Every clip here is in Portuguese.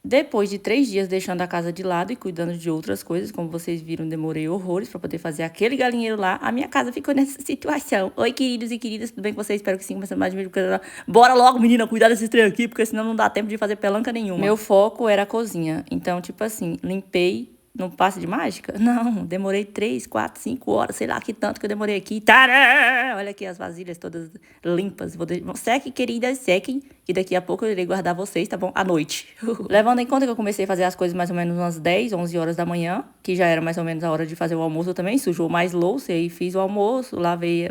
Depois de 3 dias deixando a casa de lado e cuidando de outras coisas, como vocês viram, demorei horrores para poder fazer aquele galinheiro lá. A minha casa ficou nessa situação. Oi, queridos e queridas, tudo bem com vocês? Espero que sim, começando mais de vídeo. Bora logo, menina, cuidar desse trem aqui, porque senão não dá tempo de fazer pelanca nenhuma. Meu foco era a cozinha. Então, tipo assim, limpei. Não passe de mágica? Não, demorei 3, 4, 5 horas, sei lá que tanto que eu demorei aqui. Tará! Olha aqui as vasilhas todas limpas. Sequem, queridas, sequem, que daqui a pouco eu irei guardar vocês, tá bom? À noite. Levando em conta que eu comecei a fazer as coisas mais ou menos umas 10, 11 horas da manhã, que já era mais ou menos a hora de fazer o almoço também, sujou mais louça, e aí fiz o almoço, lavei,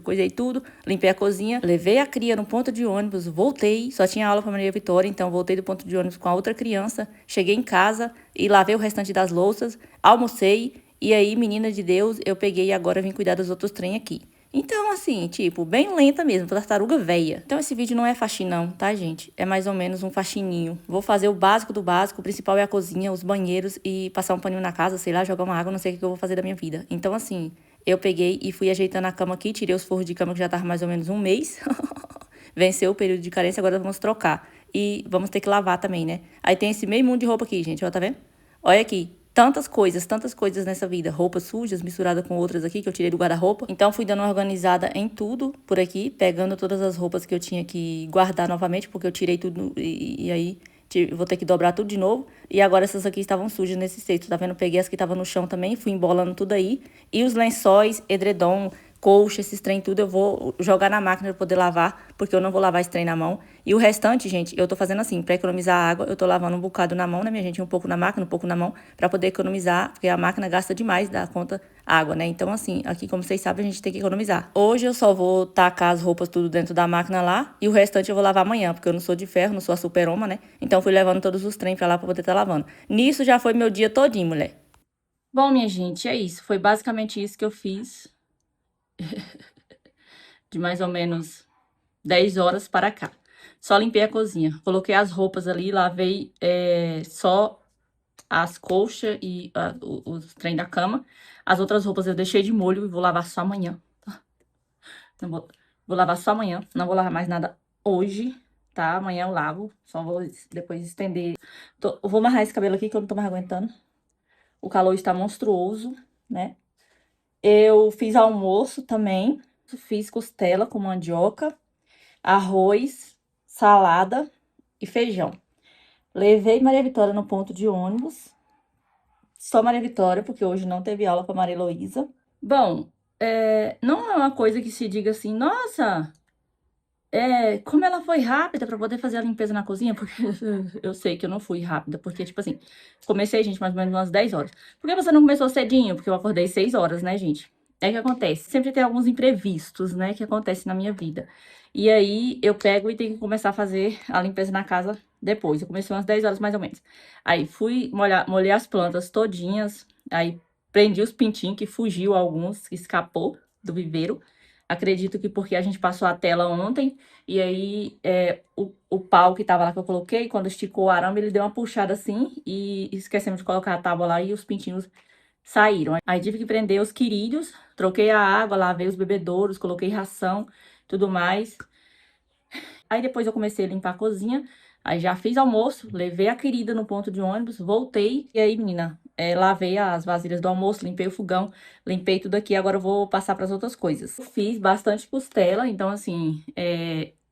coisei tudo, limpei a cozinha, levei a cria no ponto de ônibus, voltei, só tinha aula pra Maria Vitória, então voltei do ponto de ônibus com a outra criança, cheguei em casa e lavei o restante das louças, almocei, e aí, menina de Deus, eu peguei e agora vim cuidar dos outros trem aqui. Então, assim, tipo, bem lenta mesmo, tartaruga véia. Então, esse vídeo não é faxinão, tá, gente? É mais ou menos um faxininho. Vou fazer o básico do básico, o principal é a cozinha, os banheiros e passar um paninho na casa, sei lá, jogar uma água, não sei o que eu vou fazer da minha vida. Então, assim, eu peguei e fui ajeitando a cama aqui, tirei os forros de cama que já tava mais ou menos um mês. Venceu o período de carência, agora vamos trocar. E vamos ter que lavar também, né? Aí tem esse meio mundo de roupa aqui, gente, ó, tá vendo? Olha aqui. Tantas coisas nessa vida. Roupas sujas misturada com outras aqui que eu tirei do guarda-roupa. Então, fui dando uma organizada em tudo por aqui, pegando todas as roupas que eu tinha que guardar novamente, porque eu tirei tudo e aí vou ter que dobrar tudo de novo. E agora essas aqui estavam sujas nesse cesto, tá vendo? Peguei as que estavam no chão também, fui embolando tudo aí. E os lençóis, edredom, colcha, esses trem tudo, eu vou jogar na máquina pra poder lavar, porque eu não vou lavar esse trem na mão. E o restante, gente, eu tô fazendo assim, pra economizar água, eu tô lavando um bocado na mão, né, minha gente? Um pouco na máquina, um pouco na mão, pra poder economizar, porque a máquina gasta demais da conta água, né? Então, assim, aqui, como vocês sabem, a gente tem que economizar. Hoje eu só vou tacar as roupas tudo dentro da máquina lá, e o restante eu vou lavar amanhã, porque eu não sou de ferro, não sou a super-oma, né? Então, fui levando todos os trem pra lá pra poder tá lavando. Nisso já foi meu dia todinho, mulher. Bom, minha gente, é isso. Foi basicamente isso que eu fiz. De mais ou menos 10 horas para cá. Só limpei a cozinha. Coloquei as roupas ali, lavei só as colchas e os trem da cama. As outras roupas eu deixei de molho e vou lavar só amanhã. Tá? Então, vou lavar só amanhã. Não vou lavar mais nada hoje, tá? Amanhã eu lavo. Só vou depois estender. Eu vou amarrar esse cabelo aqui que eu não tô mais aguentando. O calor está monstruoso, né? Eu fiz almoço também. Fiz costela com mandioca, arroz, salada e feijão. Levei Maria Vitória no ponto de ônibus. Só Maria Vitória, porque hoje não teve aula para Maria Heloísa. Bom, não é uma coisa que se diga assim, nossa, como ela foi rápida para poder fazer a limpeza na cozinha, porque eu sei que eu não fui rápida, porque, tipo assim, comecei, gente, mais ou menos umas 10 horas. Por que você não começou cedinho? Porque eu acordei 6 horas, né, gente? É que acontece, sempre tem alguns imprevistos, né, que acontecem na minha vida. E aí, eu pego e tenho que começar a fazer a limpeza na casa depois. Eu comecei umas 10 horas, mais ou menos. Aí, fui molhei as plantas todinhas, aí prendi os pintinhos, que fugiu alguns, que escapou do viveiro. Acredito que porque a gente passou a tela ontem, e aí o pau que tava lá que eu coloquei, quando esticou o arame, ele deu uma puxada assim, e esquecemos de colocar a tábua lá, e os pintinhos saíram. Aí tive que prender os querilhos, troquei a água, lavei os bebedouros, coloquei ração, tudo mais. Aí depois eu comecei a limpar a cozinha, aí já fiz almoço, levei a querida no ponto de ônibus, voltei, e aí, menina, lavei as vasilhas do almoço, limpei o fogão, limpei tudo aqui, agora eu vou passar para as outras coisas. Fiz bastante costela, então assim,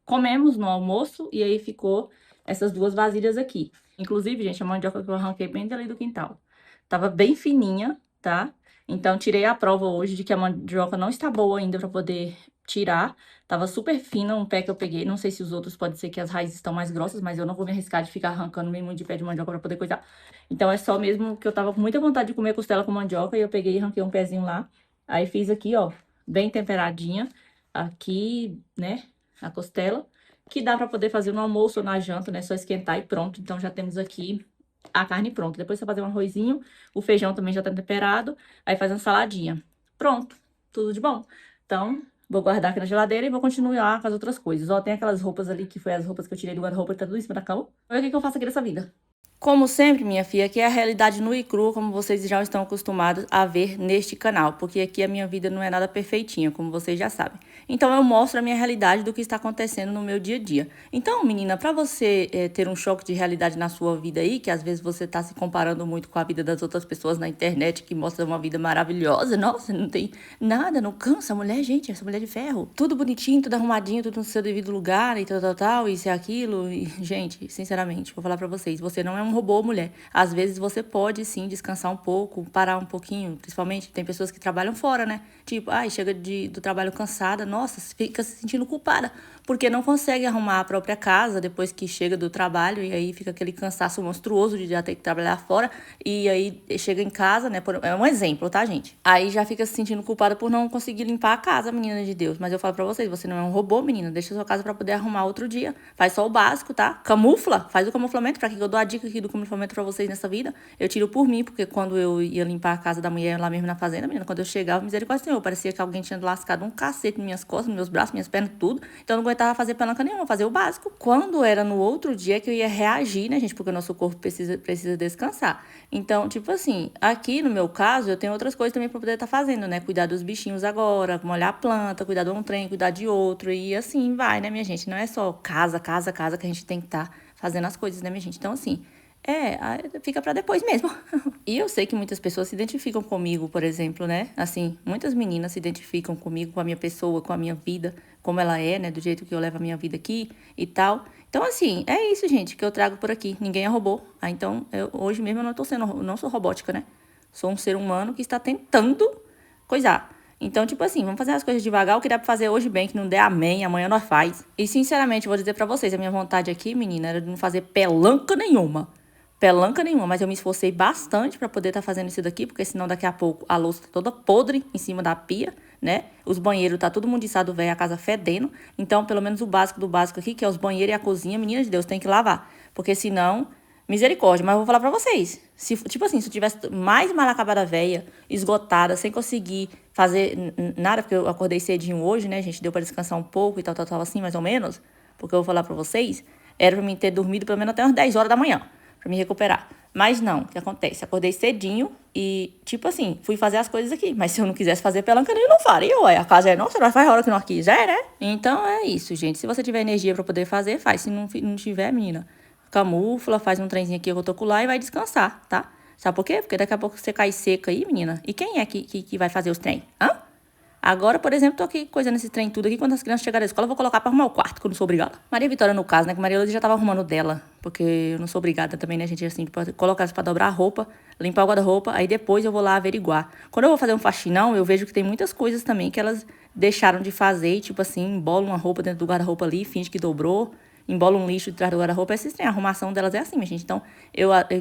comemos no almoço, e aí ficou essas duas vasilhas aqui. Inclusive, gente, a mandioca que eu arranquei bem dali do quintal. Tava bem fininha, tá? Então, tirei a prova hoje de que a mandioca não está boa ainda para poder tirar. Tava super fina um pé que eu peguei. Não sei se os outros, pode ser que as raízes estão mais grossas, mas eu não vou me arriscar de ficar arrancando meio muito de pé de mandioca pra poder coisar. Então, é só mesmo que eu tava com muita vontade de comer costela com mandioca e eu peguei e arranquei um pezinho lá. Aí, fiz aqui, ó, bem temperadinha. Aqui, né, a costela, que dá pra poder fazer no almoço ou na janta, né, só esquentar e pronto. Então, já temos aqui a carne pronta. Depois você fazer um arrozinho, o feijão também já tá temperado, aí faz uma saladinha. Pronto, tudo de bom. Então, vou guardar aqui na geladeira e vou continuar com as outras coisas. Ó, tem aquelas roupas ali que foi as roupas que eu tirei do guarda-roupa e tá tudo em cima da cama. Olha o que eu faço aqui nessa vida. Como sempre, minha filha, aqui é a realidade nua e crua, como vocês já estão acostumados a ver neste canal, porque aqui a minha vida não é nada perfeitinha, como vocês já sabem. Então eu mostro a minha realidade do que está acontecendo no meu dia a dia. Então, menina, para você ter um choque de realidade na sua vida aí, que às vezes você está se comparando muito com a vida das outras pessoas na internet, que mostra uma vida maravilhosa, nossa, não tem nada, não cansa, a mulher, gente, essa mulher de ferro, tudo bonitinho, tudo arrumadinho, tudo no seu devido lugar e tal, isso e aquilo, e, gente, sinceramente, vou falar para vocês, você não é um robô, mulher. Às vezes você pode sim descansar um pouco, parar um pouquinho, principalmente tem pessoas que trabalham fora, né? Tipo, ai, chega do trabalho cansada, nossa, fica se sentindo culpada, porque não consegue arrumar a própria casa depois que chega do trabalho, e aí fica aquele cansaço monstruoso de já ter que trabalhar fora, e aí chega em casa, né? É um exemplo, tá, gente? Aí já fica se sentindo culpada por não conseguir limpar a casa, menina de Deus. Mas eu falo pra vocês, você não é um robô, menina. Deixa a sua casa pra poder arrumar outro dia. Faz só o básico, tá? Camufla, faz o camuflamento. Pra que eu dou a dica aqui do camuflamento pra vocês nessa vida? Eu tiro por mim, porque quando eu ia limpar a casa da mulher lá mesmo na fazenda, menina, quando eu chegava, misericórdia, Senhor, parecia que alguém tinha lascado um cacete nas minhas costas, nos meus braços, minhas pernas, tudo. Então eu não aguentava fazer pelanca nenhuma, fazer o básico. Quando era no outro dia que eu ia reagir, né, gente? Porque o nosso corpo precisa descansar. Então, tipo assim, aqui no meu caso, eu tenho outras coisas também pra poder estar fazendo, né? Cuidar dos bichinhos agora, molhar a planta, cuidar de um trem, cuidar de outro. E assim vai, né, minha gente? Não é só casa, casa, casa que a gente tem que estar fazendo as coisas, né, minha gente? Então, assim, fica pra depois mesmo. E eu sei que muitas pessoas se identificam comigo, por exemplo, né? Assim, muitas meninas se identificam comigo, com a minha pessoa, com a minha vida, como ela é, né? Do jeito que eu levo a minha vida aqui e tal. Então, assim, é isso, gente, que eu trago por aqui. Ninguém é robô. Ah, então, hoje mesmo eu não sou robótica, né? Sou um ser humano que está tentando coisar. Então, tipo assim, vamos fazer as coisas devagar, o que dá pra fazer hoje bem, que não der amém, amanhã nós faz. E, sinceramente, vou dizer pra vocês, a minha vontade aqui, menina, era de não fazer pelanca nenhuma. Pelanca nenhuma, mas eu me esforcei bastante pra poder estar fazendo isso daqui, porque senão daqui a pouco a louça tá toda podre em cima da pia, né? Os banheiros tá tudo mundiçado, velho, a casa fedendo. Então, pelo menos o básico do básico aqui, que é os banheiros e a cozinha, menina de Deus, tem que lavar. Porque senão, misericórdia. Mas eu vou falar pra vocês, se, tipo assim, se eu tivesse mais mal acabada velha, esgotada, sem conseguir fazer nada, porque eu acordei cedinho hoje, né, gente? Deu pra descansar um pouco e tal, assim, mais ou menos. Porque eu vou falar pra vocês, era pra mim ter dormido pelo menos até umas 10 horas da manhã pra me recuperar. Mas não, o que acontece? Acordei cedinho e, tipo assim, fui fazer as coisas aqui. Mas se eu não quisesse fazer pelanca, eu não faria, ué. A casa é nossa, nós faz a hora que nós quiser, né? Então é isso, gente. Se você tiver energia pra poder fazer, faz. Se não tiver, menina, camufla, faz um trenzinho aqui, rotocular e vai descansar, tá? Sabe por quê? Porque daqui a pouco você cai seca aí, menina. E quem é que vai fazer os trem? Hã? Agora, por exemplo, tô aqui coisando esse trem tudo aqui. Quando as crianças chegarem da escola, eu vou colocar pra arrumar o quarto, que eu não sou obrigada. Maria Vitória, no caso, né? Que Maria Luísa já tava arrumando dela. Porque eu não sou obrigada também, né, gente? Assim, colocar isso pra dobrar a roupa, limpar o guarda-roupa. Aí depois eu vou lá averiguar. Quando eu vou fazer um faxinão, eu vejo que tem muitas coisas também que elas deixaram de fazer. E, tipo assim, embola uma roupa dentro do guarda-roupa ali, finge que dobrou. Embola um lixo de trás do guarda-roupa. Esses trem, a arrumação delas é assim, minha gente. Então,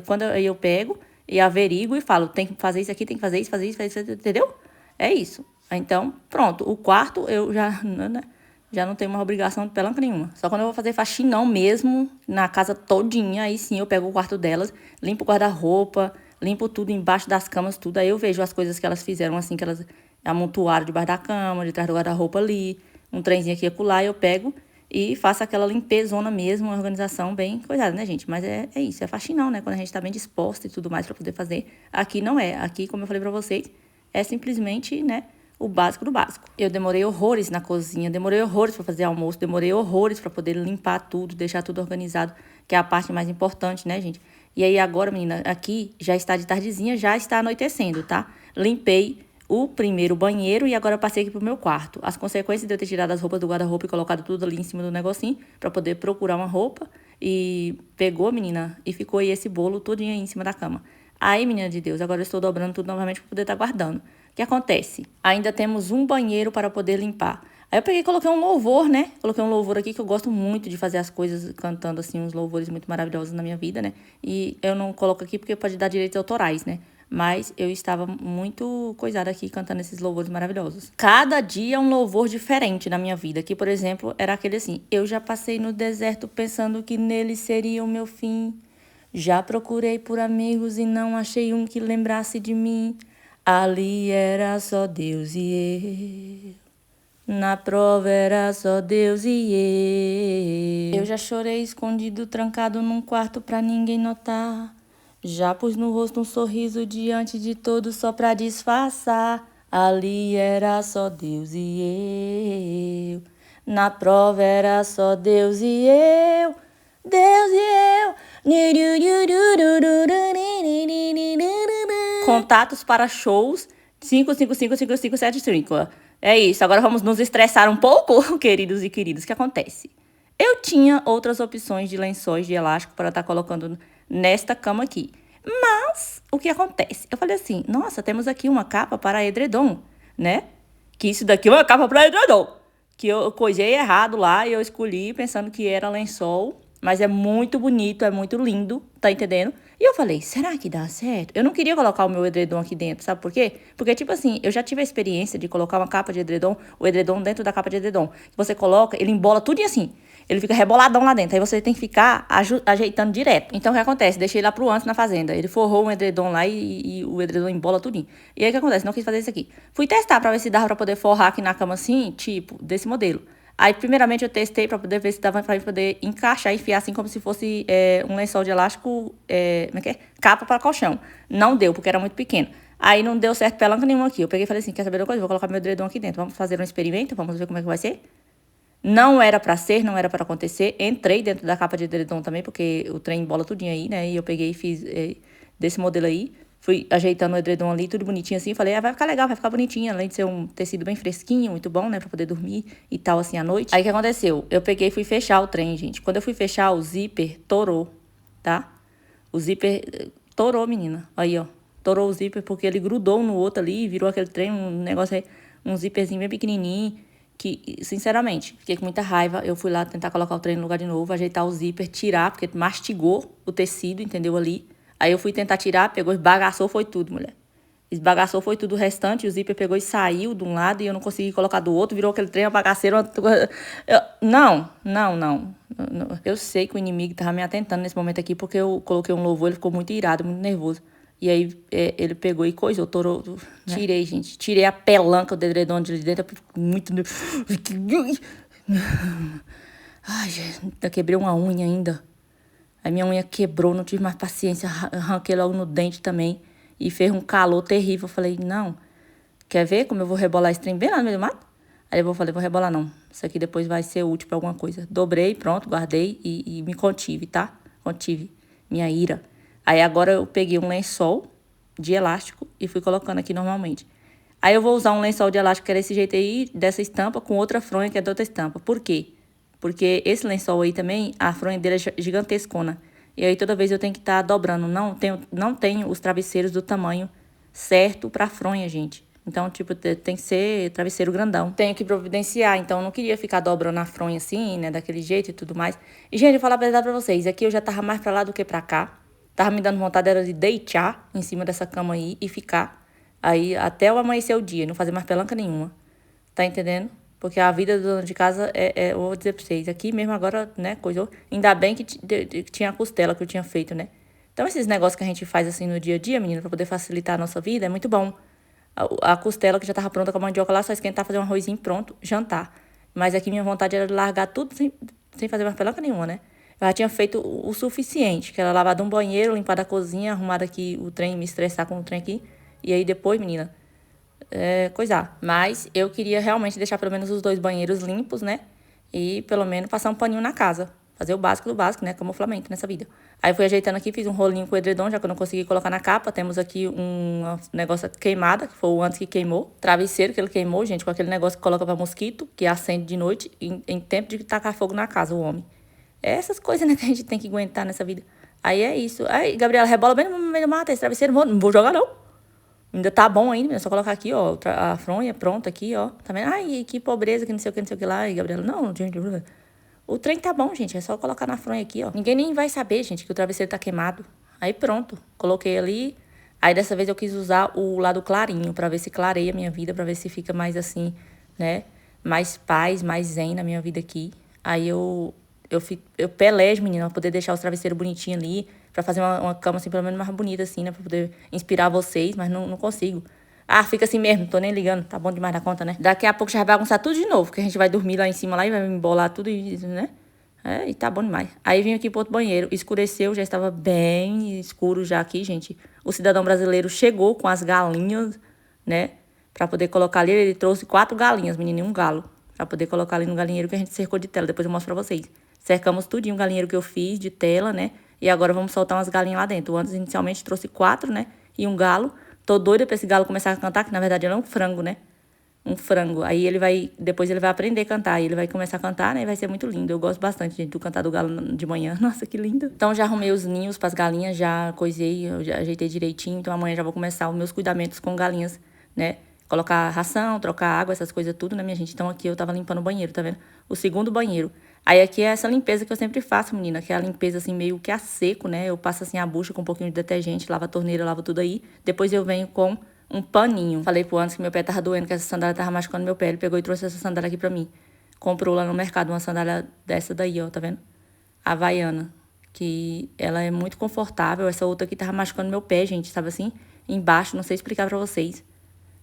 quando eu pego e averigo e falo, tem que fazer isso aqui, tem que fazer isso, fazer isso, entendeu? É isso. Então, pronto. O quarto eu já, né, já não tenho uma obrigação de pelanca nenhuma. Só quando eu vou fazer faxinão mesmo, na casa todinha, aí sim eu pego o quarto delas, limpo o guarda-roupa, limpo tudo embaixo das camas, tudo. Aí eu vejo as coisas que elas fizeram, assim, que elas amontoaram debaixo da cama, de trás do guarda-roupa ali, um trenzinho aqui e acolá, eu pego e faço aquela limpezona mesmo, uma organização bem cuidada, né, gente? Mas é isso, é faxinão, né? Quando a gente tá bem disposta e tudo mais pra poder fazer. Aqui não é. Aqui, como eu falei pra vocês, é simplesmente, né, o básico do básico. Eu demorei horrores na cozinha, demorei horrores para fazer almoço, demorei horrores para poder limpar tudo, deixar tudo organizado, que é a parte mais importante, né, gente? E aí agora, menina, aqui já está de tardezinha, já está anoitecendo, tá? Limpei o primeiro banheiro e agora passei aqui pro meu quarto. As consequências de eu ter tirado as roupas do guarda-roupa e colocado tudo ali em cima do negocinho para poder procurar uma roupa e pegou, menina, e ficou aí esse bolo todinho aí em cima da cama. Aí, menina de Deus, agora eu estou dobrando tudo novamente para poder estar guardando. O que acontece? Ainda temos um banheiro para poder limpar. Aí eu peguei e coloquei um louvor, né? Coloquei um louvor aqui que eu gosto muito de fazer as coisas cantando, assim, uns louvores muito maravilhosos na minha vida, né? E eu não coloco aqui porque pode dar direitos autorais, né? Mas eu estava muito coisada aqui cantando esses louvores maravilhosos. Cada dia é um louvor diferente na minha vida. Aqui, por exemplo, era aquele assim: eu já passei no deserto pensando que nele seria o meu fim. Já procurei por amigos e não achei um que lembrasse de mim. Ali era só Deus e eu. Na prova era só Deus e eu. Eu já chorei escondido, trancado num quarto pra ninguém notar. Já pus no rosto um sorriso diante de todos só pra disfarçar. Ali era só Deus e eu. Na prova era só Deus e eu. Deus e eu. Contatos para shows 5555575. É isso, agora vamos nos estressar um pouco, queridos e queridas. O que acontece? Eu tinha outras opções de lençóis de elástico para estar colocando nesta cama aqui. Mas, o que acontece? Eu falei assim, nossa, temos aqui uma capa para edredom, né? Que isso daqui é uma capa para edredom. Que eu coisei errado lá e eu escolhi pensando que era lençol. Mas é muito bonito, é muito lindo, tá entendendo? E eu falei, será que dá certo? Eu não queria colocar o meu edredom aqui dentro, sabe por quê? Porque, tipo assim, eu já tive a experiência de colocar uma capa de edredom, o edredom dentro da capa de edredom. Você coloca, ele embola tudo assim. Ele fica reboladão lá dentro. Aí você tem que ficar ajeitando direto. Então, o que acontece? Deixei lá pro antes na fazenda. Ele forrou um edredom lá e o edredom embola tudinho. E aí, o que acontece? Não quis fazer isso aqui. Fui testar pra ver se dava pra poder forrar aqui na cama assim, tipo, desse modelo. Aí, primeiramente, eu testei pra poder ver se dava pra poder encaixar e enfiar assim como se fosse um lençol de elástico, como é que é? Capa para colchão. Não deu, porque era muito pequeno. Aí não deu certo pelanca nenhuma aqui. Eu peguei e falei assim, quer saber de uma coisa? Vou colocar meu edredom aqui dentro. Vamos fazer um experimento, vamos ver como é que vai ser. Não era pra ser, não era pra acontecer. Entrei dentro da capa de edredom também, porque o trem embola tudinho aí, né? E eu peguei e fiz desse modelo aí. Fui ajeitando o edredom ali, tudo bonitinho assim. Falei, vai ficar legal, vai ficar bonitinho. Além de ser um tecido bem fresquinho, muito bom, né? Pra poder dormir e tal, assim, à noite. Aí, o que aconteceu? Eu peguei e fui fechar o trem, gente. Quando eu fui fechar, o zíper torou, tá? O zíper torou, menina. Aí, ó. Torou o zíper porque ele grudou um no outro ali, virou aquele trem, um negócio aí, um zíperzinho bem pequenininho. Que, sinceramente, fiquei com muita raiva. Eu fui lá tentar colocar o trem no lugar de novo, ajeitar o zíper, tirar, porque mastigou o tecido, entendeu? Ali. Aí eu fui tentar tirar, pegou, esbagaçou, foi tudo, mulher. Esbagaçou, foi tudo o restante. O zíper pegou e saiu de um lado e eu não consegui colocar do outro. Virou aquele trem, uma bagaceira. Não. Eu sei que o inimigo tava me atentando nesse momento aqui, porque eu coloquei um louvor, ele ficou muito irado, muito nervoso. E aí ele pegou e coisou, torou, né? Tirei, gente. Tirei a pelanca do edredom de dentro. Muito. Ai, gente, eu quebrei uma unha ainda. Aí minha unha quebrou, não tive mais paciência. Arranquei logo no dente também. E fez um calor terrível. Eu falei, não, quer ver como eu vou rebolar esse trem bem lá no meio do mato? Aí eu falei, vou rebolar não. Isso aqui depois vai ser útil pra alguma coisa. Dobrei, pronto, guardei e me contive, tá? Contive minha ira. Aí agora eu peguei um lençol de elástico e fui colocando aqui normalmente. Aí eu vou usar um lençol de elástico que é desse jeito aí, dessa estampa, com outra fronha que é de outra estampa. Por quê? Porque esse lençol aí também, a fronha dele é gigantescona. E aí toda vez eu tenho que estar dobrando. Não tenho os travesseiros do tamanho certo pra fronha, gente. Então, tipo, tem que ser travesseiro grandão. Tenho que providenciar, então eu não queria ficar dobrando a fronha assim, né, daquele jeito e tudo mais. E, gente, eu vou falar a verdade pra vocês, aqui eu já tava mais pra lá do que pra cá. Tava me dando vontade era de deitar em cima dessa cama aí e ficar aí até o amanhecer o dia, não fazer mais pelanca nenhuma. Tá entendendo? Porque a vida do dono de casa eu vou dizer pra vocês, aqui mesmo agora, né, coisou. Ainda bem que tinha a costela que eu tinha feito, né? Então, esses negócios que a gente faz assim no dia a dia, menina, pra poder facilitar a nossa vida, é muito bom. A costela que já tava pronta com a mandioca lá, só esquentar, fazer um arrozinho pronto, jantar. Mas aqui minha vontade era de largar tudo sem fazer mais pelanca nenhuma, né? Eu já tinha feito o suficiente, que era lavado um banheiro, limpado a cozinha, arrumado aqui o trem, me estressar com o trem aqui. E aí depois, menina, coisar. Mas eu queria realmente deixar pelo menos os dois banheiros limpos, né? E pelo menos passar um paninho na casa. Fazer o básico do básico, né? Camuflamento nessa vida. Aí fui ajeitando aqui, fiz um rolinho com o edredom, já que eu não consegui colocar na capa. Temos aqui um negócio queimada, que foi o antes que queimou. Travesseiro que ele queimou, gente, com aquele negócio que coloca pra mosquito, que acende de noite, em tempo de tacar fogo na casa, o homem. É essas coisas, né, que a gente tem que aguentar nessa vida. Aí é isso. Aí, Gabriela, rebola bem no meio do mato, esse travesseiro, não vou jogar não. Ainda tá bom ainda, é só colocar aqui, ó, a fronha pronta aqui, ó. Tá vendo? Ai, que pobreza, que não sei o que, não sei o que lá. E Gabriela, não, gente, o trem tá bom, gente, é só colocar na fronha aqui, ó. Ninguém nem vai saber, gente, que o travesseiro tá queimado. Aí pronto, coloquei ali. Aí dessa vez eu quis usar o lado clarinho, pra ver se clareia a minha vida, pra ver se fica mais assim, né? Mais paz, mais zen na minha vida aqui. Aí eu pelejo, menina, pra poder deixar os travesseiros bonitinhos ali, pra fazer uma cama, assim, pelo menos mais bonita, assim, né? Pra poder inspirar vocês, mas não consigo. Ah, fica assim mesmo, tô nem ligando, tá bom demais da conta, né? Daqui a pouco já vai bagunçar tudo de novo, porque a gente vai dormir lá em cima lá e vai embolar tudo, né? É, e tá bom demais. Aí vim aqui pro outro banheiro, escureceu, já estava bem escuro já aqui, gente. O cidadão brasileiro chegou com as galinhas, né? Pra poder colocar ali, ele trouxe 4 galinhas, menino, e um galo. Pra poder colocar ali no galinheiro que a gente cercou de tela, depois eu mostro pra vocês. Cercamos tudinho o galinheiro que eu fiz de tela, né? E agora vamos soltar umas galinhas lá dentro. O Anderson inicialmente trouxe 4, né? E um galo. Tô doida pra esse galo começar a cantar, que na verdade ele é um frango, né? Um frango. Aí ele vai, depois ele vai aprender a cantar. E ele vai começar a cantar, né? E vai ser muito lindo. Eu gosto bastante, gente, do cantar do galo de manhã. Nossa, que lindo. Então já arrumei os ninhos pras galinhas, já coisei, eu já ajeitei direitinho. Então amanhã já vou começar os meus cuidamentos com galinhas, né? Colocar ração, trocar água, essas coisas tudo, né, minha gente? Então aqui eu tava limpando o banheiro, tá vendo? O segundo banheiro. Aí aqui é essa limpeza que eu sempre faço, menina, que é a limpeza assim meio que a seco, né? Eu passo assim a bucha com um pouquinho de detergente, lavo a torneira, lavo tudo aí. Depois eu venho com um paninho. Falei pro Anderson que meu pé tava doendo, que essa sandália tava machucando meu pé. Ele pegou e trouxe essa sandália aqui pra mim. Comprou lá no mercado uma sandália dessa daí, ó, tá vendo? Havaiana. Que ela é muito confortável. Essa outra aqui tava machucando meu pé, gente, sabe assim? Embaixo, não sei explicar pra vocês.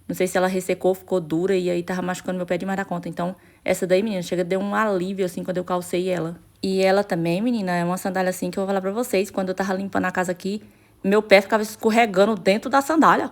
Não sei se ela ressecou, ficou dura e aí tava machucando meu pé demais da conta. Então, essa daí, menina, chega, deu um alívio, assim, quando eu calcei ela. E ela também, menina, é uma sandália assim que eu vou falar pra vocês. Quando eu tava limpando a casa aqui, meu pé ficava escorregando dentro da sandália.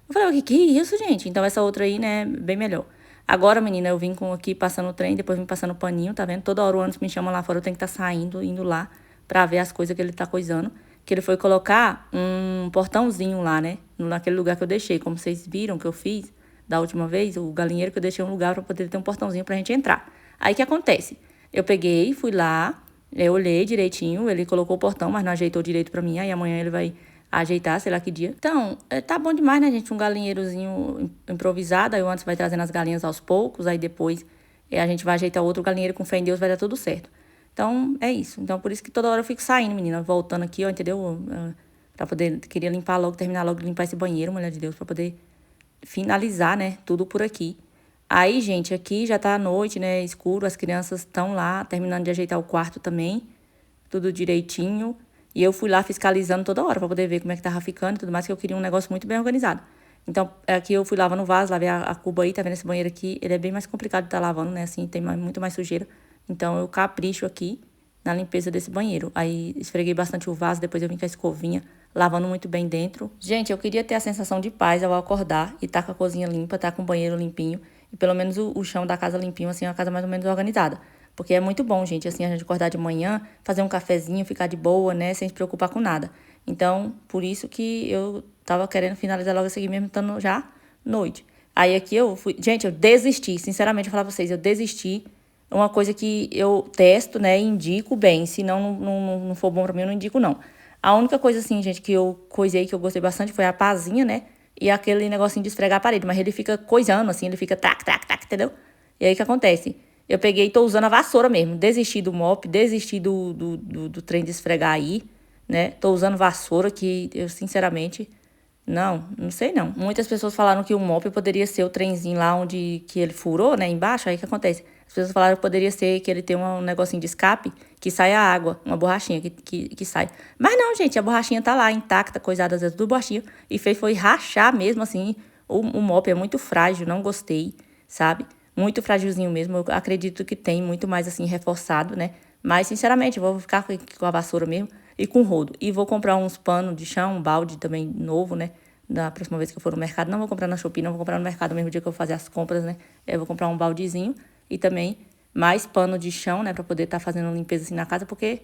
Eu falei, o que é isso, gente? Então, essa outra aí, né, bem melhor. Agora, menina, eu vim com aqui passando o trem, depois vim passando o paninho, tá vendo? Toda hora o Anderson me chama lá fora, eu tenho que estar saindo, indo lá, pra ver as coisas que ele tá coisando. Que ele foi colocar um portãozinho lá, né? Naquele lugar que eu deixei. Como vocês viram que eu fiz da última vez, o galinheiro que eu deixei um lugar pra poder ter um portãozinho pra gente entrar. Aí, o que acontece? Eu peguei, fui lá, eu olhei direitinho, ele colocou o portão, mas não ajeitou direito pra mim. Aí, amanhã ele vai ajeitar, sei lá que dia. Então, tá bom demais, né, gente? Um galinheirozinho improvisado. Aí o Anderson vai trazendo as galinhas aos poucos. Aí depois a gente vai ajeitar outro galinheiro com fé em Deus, vai dar tudo certo. Então, é isso. Então, por isso que toda hora eu fico saindo, menina. Voltando aqui, ó, entendeu? Pra poder, queria limpar logo, terminar logo de limpar esse banheiro, mulher de Deus. Pra poder finalizar, né, tudo por aqui. Aí, gente, aqui já tá à noite, né, escuro. As crianças estão lá, terminando de ajeitar o quarto também. Tudo direitinho. E eu fui lá fiscalizando toda hora pra poder ver como é que tava ficando e tudo mais, que eu queria um negócio muito bem organizado. Então, aqui eu fui lavando o vaso, lavei a cuba aí, tá vendo esse banheiro aqui? Ele é bem mais complicado de tá lavando, né? Assim, tem muito mais sujeira. Então, eu capricho aqui na limpeza desse banheiro. Aí, esfreguei bastante o vaso, depois eu vim com a escovinha, lavando muito bem dentro. Gente, eu queria ter a sensação de paz ao acordar e tá com a cozinha limpa, tá com o banheiro limpinho. E pelo menos o chão da casa limpinho, assim, uma casa mais ou menos organizada. Porque é muito bom, gente, assim, a gente acordar de manhã, fazer um cafezinho, ficar de boa, né, sem se preocupar com nada. Então, por isso que eu tava querendo finalizar logo assim mesmo, estando já noite. Aí aqui eu fui... Gente, eu desisti, sinceramente, eu vou falar pra vocês, eu desisti. É uma coisa que eu testo, né, e indico bem. Se não for bom pra mim, eu não indico, não. A única coisa, assim, gente, que eu coisei, que eu gostei bastante, foi a pazinha, né, e aquele negocinho de esfregar a parede. Mas ele fica coisando, assim, ele fica tac, tac, tac, entendeu? E aí, o que acontece? Eu peguei e tô usando a vassoura mesmo. Desisti do mop, desisti do trem de esfregar aí, né? Tô usando vassoura que eu, sinceramente, não sei não. Muitas pessoas falaram que o mop poderia ser o trenzinho lá onde que ele furou, né? Embaixo, aí o que acontece? As pessoas falaram que poderia ser que ele tem um negocinho de escape que sai a água, uma borrachinha que sai. Mas não, gente, a borrachinha tá lá, intacta, coisada dentro do borrachinho. E fez foi rachar mesmo, assim. O mop é muito frágil, não gostei, sabe? Muito frágilzinho mesmo. Eu acredito que tem muito mais assim reforçado, né? Mas, sinceramente, eu vou ficar com a vassoura mesmo e com o rodo. E vou comprar uns panos de chão, um balde também novo, né? Da próxima vez que eu for no mercado. Não vou comprar na Shopee, não vou comprar no mercado no mesmo dia que eu vou fazer as compras, né? Eu vou comprar um baldezinho e também mais pano de chão, né? Pra poder estar fazendo limpeza assim na casa, porque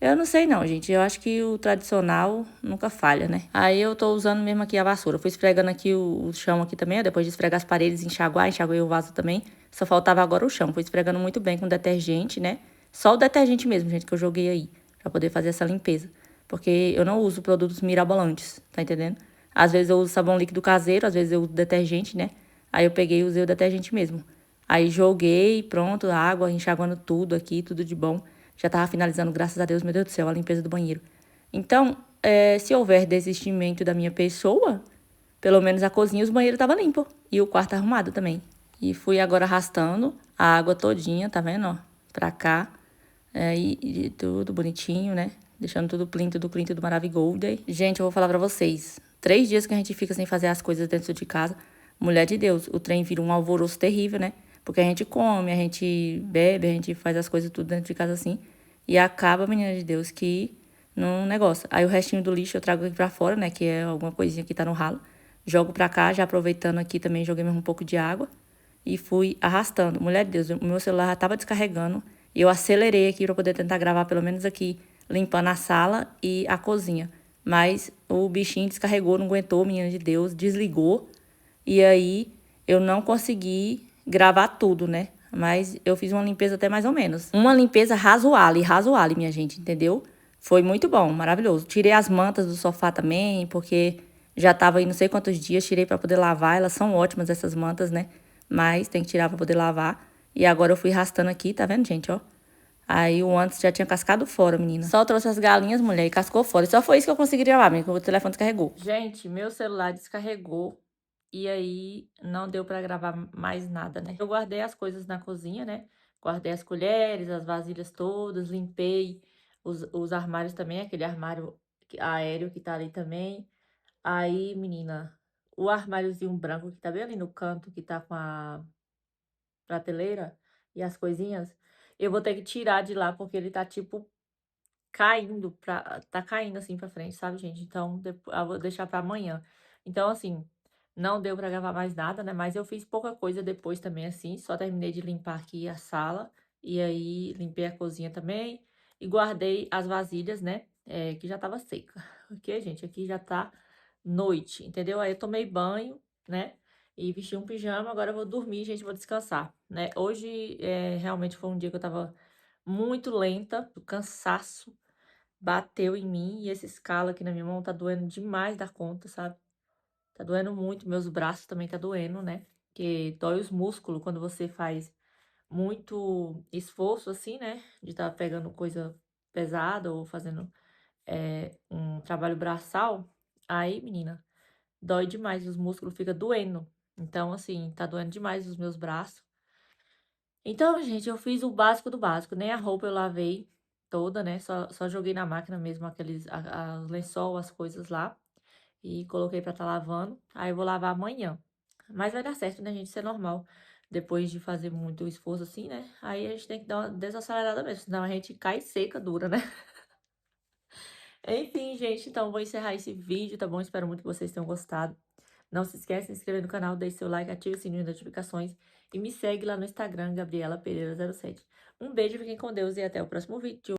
eu não sei não, gente. Eu acho que o tradicional nunca falha, né? Aí eu tô usando mesmo aqui a vassoura. Fui esfregando aqui o chão aqui também, ó. Depois de esfregar as paredes, enxaguei o vaso também. Só faltava agora o chão. Fui esfregando muito bem com detergente, né? Só o detergente mesmo, gente, que eu joguei aí. Pra poder fazer essa limpeza. Porque eu não uso produtos mirabolantes, tá entendendo? Às vezes eu uso sabão líquido caseiro, às vezes eu uso detergente, né? Aí eu peguei e usei o detergente mesmo. Aí joguei, pronto, água, enxaguando tudo aqui, tudo de bom. Já tava finalizando, graças a Deus, meu Deus do céu, a limpeza do banheiro. Então, se houver desistimento da minha pessoa, pelo menos a cozinha e os banheiros estavam limpos. E o quarto arrumado também. E fui agora arrastando a água todinha, tá vendo, ó? Pra cá. E tudo bonitinho, né? Deixando tudo clean, tudo maravilhoso. Gente, eu vou falar pra vocês. 3 dias que a gente fica sem fazer as coisas dentro de casa. Mulher de Deus, o trem vira um alvoroço terrível, né? Porque a gente come, a gente bebe, a gente faz as coisas tudo dentro de casa assim. E acaba, menina de Deus, que num negócio. Aí o restinho do lixo eu trago aqui pra fora, né? Que é alguma coisinha que tá no ralo. Jogo pra cá, já aproveitando aqui também, joguei mesmo um pouco de água. E fui arrastando. Mulher de Deus, o meu celular já tava descarregando. E eu acelerei aqui pra poder tentar gravar pelo menos aqui, limpando a sala e a cozinha. Mas o bichinho descarregou, não aguentou, menina de Deus, desligou. E aí eu não consegui gravar tudo, né? Mas eu fiz uma limpeza até mais ou menos. Uma limpeza razoável, minha gente, entendeu? Foi muito bom, maravilhoso. Tirei as mantas do sofá também, porque já tava aí não sei quantos dias, tirei pra poder lavar. Elas são ótimas, essas mantas, né? Mas tem que tirar pra poder lavar. E agora eu fui arrastando aqui, tá vendo, gente, ó? Aí o antes já tinha cascado fora, menina. Só trouxe as galinhas, mulher, e cascou fora. E só foi isso que eu consegui gravar, menina, porque o telefone descarregou. Gente, meu celular descarregou. E aí não deu pra gravar mais nada, né? Eu guardei as coisas na cozinha, né? Guardei as colheres, as vasilhas todas, limpei os armários também, aquele armário aéreo que tá ali também. Aí, menina, o armáriozinho branco que tá bem ali no canto, que tá com a prateleira e as coisinhas, eu vou ter que tirar de lá porque ele tá tipo caindo tá caindo assim pra frente, sabe, gente? Então, eu vou deixar pra amanhã. Então, assim, não deu pra gravar mais nada, né? Mas eu fiz pouca coisa depois também, assim. Só terminei de limpar aqui a sala. E aí, limpei a cozinha também. E guardei as vasilhas, né? Que já tava seca. Porque, gente, aqui já tá noite, entendeu? Aí eu tomei banho, né? E vesti um pijama. Agora eu vou dormir, gente, vou descansar, né? Hoje, realmente foi um dia que eu tava muito lenta, do cansaço bateu em mim e esse escalo aqui na minha mão tá doendo demais da conta, sabe? Tá doendo muito, meus braços também tá doendo, né? Porque dói os músculos quando você faz muito esforço assim, né? De tá pegando coisa pesada ou fazendo um trabalho braçal. Aí, menina, dói demais, os músculos ficam doendo. Então, assim, tá doendo demais os meus braços. Então, gente, eu fiz o básico do básico. Nem a roupa eu lavei toda, né? Só joguei na máquina mesmo aqueles os lençol, as coisas lá. E coloquei pra tá lavando. Aí eu vou lavar amanhã. Mas vai dar certo, né, gente? Isso é normal. Depois de fazer muito esforço assim, né? Aí a gente tem que dar uma desacelerada mesmo. Senão a gente cai seca, dura, né? Enfim, gente, então vou encerrar esse vídeo, tá bom? Espero muito que vocês tenham gostado. Não se esqueça de se inscrever no canal, deixe seu like, ative o sininho de notificações e me segue lá no Instagram, Gabriela Pereira 07. Um beijo, fiquem com Deus e até o próximo vídeo.